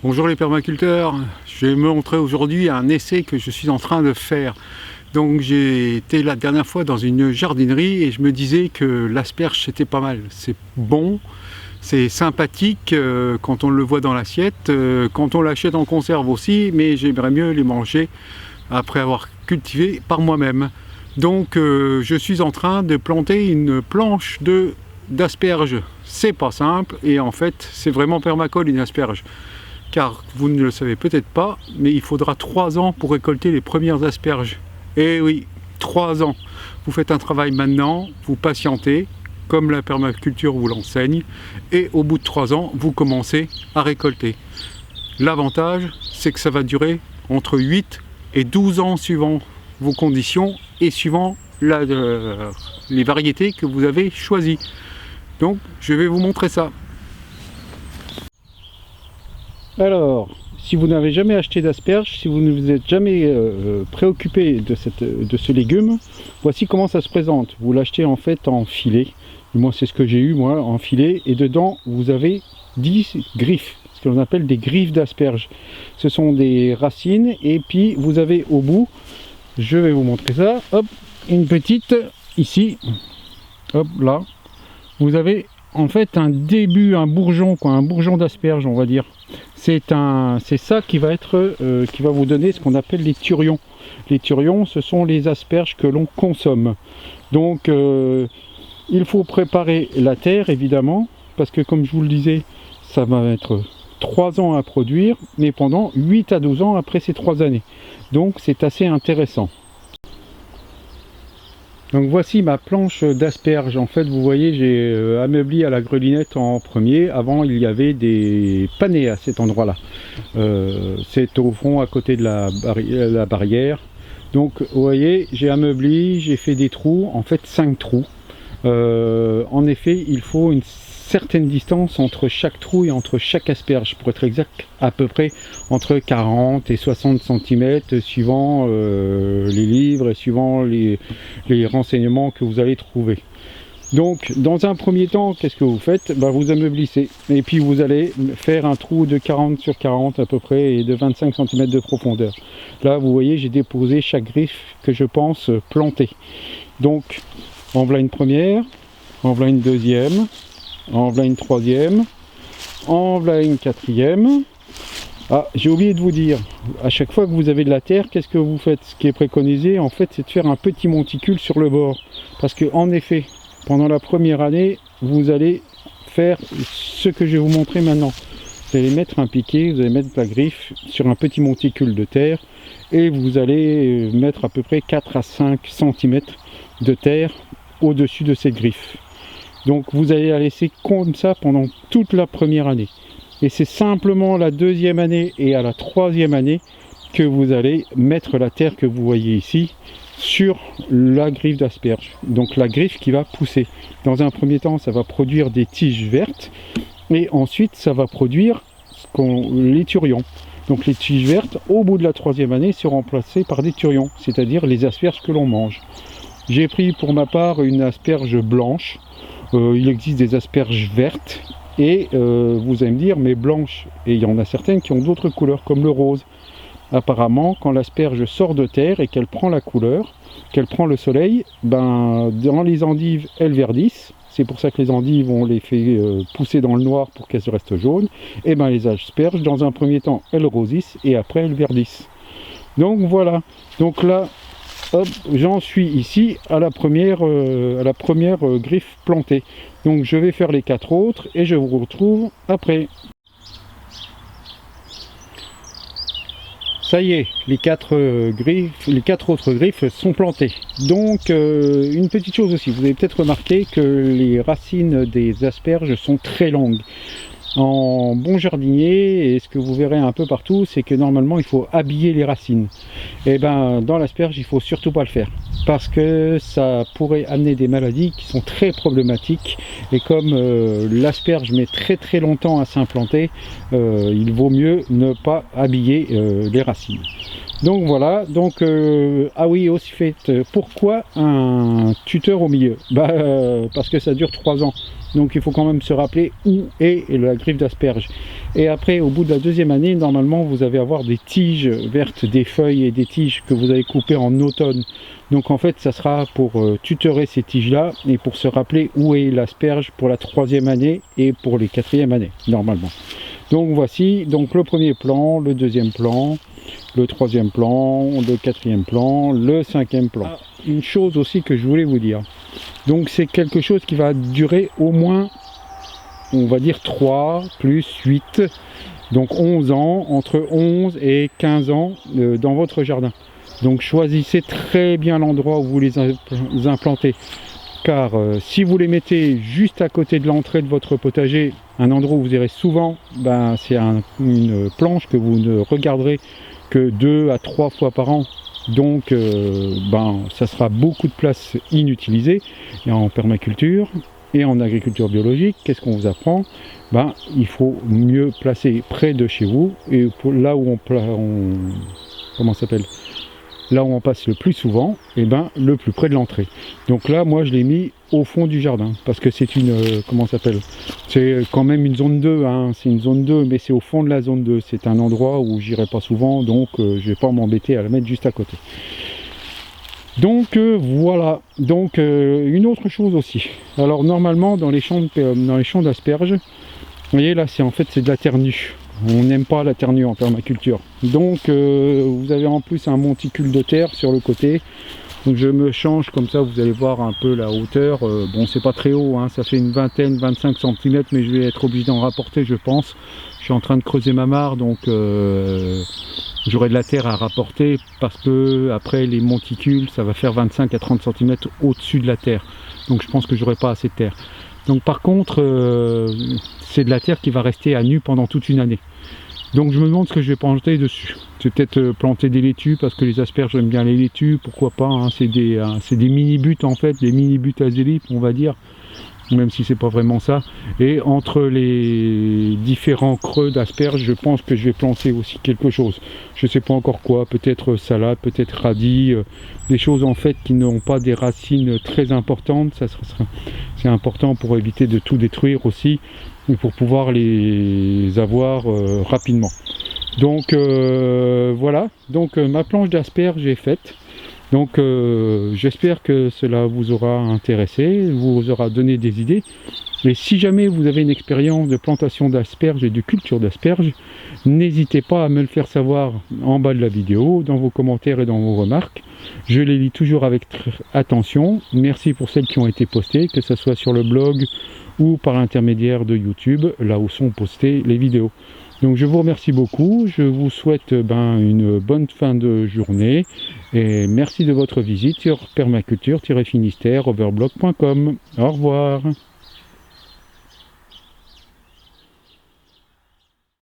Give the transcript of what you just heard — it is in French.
Bonjour les permaculteurs, je vais montrer aujourd'hui un essai que je suis en train de faire. Donc j'ai été la dernière fois dans une jardinerie et je me disais que l'asperge c'était pas mal. C'est bon, c'est sympathique quand on le voit dans l'assiette, quand on l'achète en conserve aussi, mais j'aimerais mieux les manger après avoir cultivé par moi-même. Donc je suis en train de planter une planche d'asperges. C'est pas simple et en fait c'est vraiment permacole une asperge. Car vous ne le savez peut-être pas, mais il faudra 3 ans pour récolter les premières asperges. Et oui, 3 ans. Vous faites un travail maintenant, vous patientez, comme la permaculture vous l'enseigne, et au bout de 3 ans, vous commencez à récolter. L'avantage, c'est que ça va durer entre 8 et 12 ans suivant vos conditions et suivant les variétés que vous avez choisies. Donc, je vais vous montrer ça. Alors, si vous n'avez jamais acheté d'asperges, si vous ne vous êtes jamais préoccupé de ce légume, voici comment ça se présente. Vous l'achetez en fait en filet, moi c'est ce que j'ai eu moi, en filet, et dedans vous avez 10 griffes, ce que l'on appelle des griffes d'asperges. Ce sont des racines, et puis vous avez au bout, je vais vous montrer ça, hop, une petite, ici, hop là, vous avez en fait un début, un bourgeon, quoi, un bourgeon d'asperges on va dire. C'est ça qui va vous donner ce qu'on appelle les turions. Les turions, ce sont les asperges que l'on consomme. Donc il faut préparer la terre évidemment, parce que comme je vous le disais, ça va être 3 ans à produire, mais pendant 8 à 12 ans après ces 3 années. Donc c'est assez intéressant. Donc voici ma planche d'asperges. En fait, vous voyez, j'ai ameubli à la grelinette en premier. Avant, il y avait des panais à cet endroit-là. C'est au fond, à côté de la barrière. Donc, vous voyez, j'ai ameubli, j'ai fait des trous, en fait 5 trous. En effet, il faut une certaine distance entre chaque trou et entre chaque asperge, pour être exact, à peu près entre 40 et 60 cm, suivant les livres et suivant les renseignements que vous allez trouver. Donc, dans un premier temps, qu'est-ce que vous faites? Vous ameublissez, et puis vous allez faire un trou de 40 sur 40 à peu près, et de 25 cm de profondeur. Là, vous voyez, j'ai déposé chaque griffe que je pense planter. Donc, en voilà une première, en voilà une deuxième, en voilà une troisième, en voilà une quatrième. Ah, j'ai oublié de vous dire, à chaque fois que vous avez de la terre, qu'est-ce que vous faites? Ce qui est préconisé, en fait, c'est de faire un petit monticule sur le bord. Parce que, en effet, pendant la première année, vous allez faire ce que je vais vous montrer maintenant. Vous allez mettre un piquet, vous allez mettre la griffe sur un petit monticule de terre, et vous allez mettre à peu près 4 à 5 cm de terre au-dessus de cette griffe. Donc vous allez la laisser comme ça pendant toute la première année. Et c'est simplement la deuxième année et à la troisième année que vous allez mettre la terre que vous voyez ici sur la griffe d'asperge. Donc la griffe qui va pousser. Dans un premier temps, ça va produire des tiges vertes et ensuite ça va produire les turions. Donc les tiges vertes, au bout de la troisième année, seront remplacées par des turions, c'est-à-dire les asperges que l'on mange. J'ai pris pour ma part une asperge blanche. Il existe des asperges vertes et vous allez me dire mais blanches, et il y en a certaines qui ont d'autres couleurs comme le rose. Apparemment quand l'asperge sort de terre et qu'elle prend la couleur, qu'elle prend le soleil, dans les endives elles verdissent. C'est pour ça que les endives on les fait pousser dans le noir pour qu'elles restent jaunes. Et les asperges dans un premier temps elles rosissent et après elles verdissent. Donc voilà, donc là j'en suis ici à la première griffe plantée. Donc je vais faire les 4 autres et je vous retrouve après. Ça y est, les 4 autres griffes sont plantées. Donc une petite chose aussi, vous avez peut-être remarqué que les racines des asperges sont très longues. En bon jardinier, et ce que vous verrez un peu partout, c'est que normalement il faut habiller les racines. Et dans l'asperge il faut surtout pas le faire, parce que ça pourrait amener des maladies qui sont très problématiques, et comme l'asperge met très longtemps à s'implanter, il vaut mieux ne pas habiller les racines. Donc voilà, donc ah oui, aussi fait, pourquoi un tuteur au milieu? Parce que ça dure 3 ans, donc il faut quand même se rappeler où est la griffe d'asperge. Et après, au bout de la 2e année, normalement vous allez avoir des tiges vertes, des feuilles et des tiges que vous allez couper en automne. Donc en fait ça sera pour tutorer ces tiges là et pour se rappeler où est l'asperge pour la 3e année et pour les 4e années normalement. Donc voici donc le premier plan, le 2e plan, le 3e plan, le 4e plan, le 5e plan. Une chose aussi que je voulais vous dire, donc c'est quelque chose qui va durer au moins, on va dire 3 plus 8, donc 11 ans, entre 11 et 15 ans dans votre jardin. Donc choisissez très bien l'endroit où vous les implantez, car si vous les mettez juste à côté de l'entrée de votre potager, un endroit où vous irez souvent, c'est une planche que vous ne regarderez que 2 à 3 fois par an. Donc ça sera beaucoup de place inutilisée. Et en permaculture et en agriculture biologique, qu'est-ce qu'on vous apprend? Il faut mieux placer près de chez vous, et là où comment ça s'appelle, là où on passe le plus souvent, le plus près de l'entrée. Donc là, moi, je l'ai mis au fond du jardin, parce que c'est une, comment ça s'appelle, c'est quand même une zone 2, hein, c'est une zone 2, mais c'est au fond de la zone 2, c'est un endroit où j'irai pas souvent, donc je vais pas m'embêter à la mettre juste à côté. Donc voilà, donc une autre chose aussi, alors normalement dans les champs d'asperges, vous voyez là, c'est de la terre nue. On n'aime pas la terre nue en permaculture. Donc vous avez en plus un monticule de terre sur le côté. Donc je me change comme ça, vous allez voir un peu la hauteur. Bon, c'est pas très haut, hein, ça fait une 25 cm, mais je vais être obligé d'en rapporter, je pense. Je suis en train de creuser ma mare, donc j'aurai de la terre à rapporter, parce que après les monticules, ça va faire 25 à 30 cm au-dessus de la terre. Donc je pense que j'aurai pas assez de terre. Donc par contre, c'est de la terre qui va rester à nu pendant toute une année. Donc je me demande ce que je vais planter dessus. Je vais peut-être planter des laitues, parce que les asperges, j'aime bien les laitues, pourquoi pas, hein. C'est des mini-buttes en fait, des mini-buttes azélites on va dire, même si c'est pas vraiment ça. Et entre les différents creux d'asperges, je pense que je vais planter aussi quelque chose. Je sais pas encore quoi, peut-être salade, peut-être radis, des choses en fait qui n'ont pas des racines très importantes. C'est important pour éviter de tout détruire aussi, et pour pouvoir les avoir rapidement. Donc voilà, donc ma planche d'asperges est faite. Donc j'espère que cela vous aura intéressé, vous aura donné des idées. Et si jamais vous avez une expérience de plantation d'asperges et de culture d'asperges, n'hésitez pas à me le faire savoir en bas de la vidéo, dans vos commentaires et dans vos remarques. Je les lis toujours avec attention. Merci pour celles qui ont été postées, que ce soit sur le blog ou par l'intermédiaire de YouTube, là où sont postées les vidéos. Donc je vous remercie beaucoup, je vous souhaite une bonne fin de journée et merci de votre visite sur permaculture-finistère-overblog.com. Au revoir.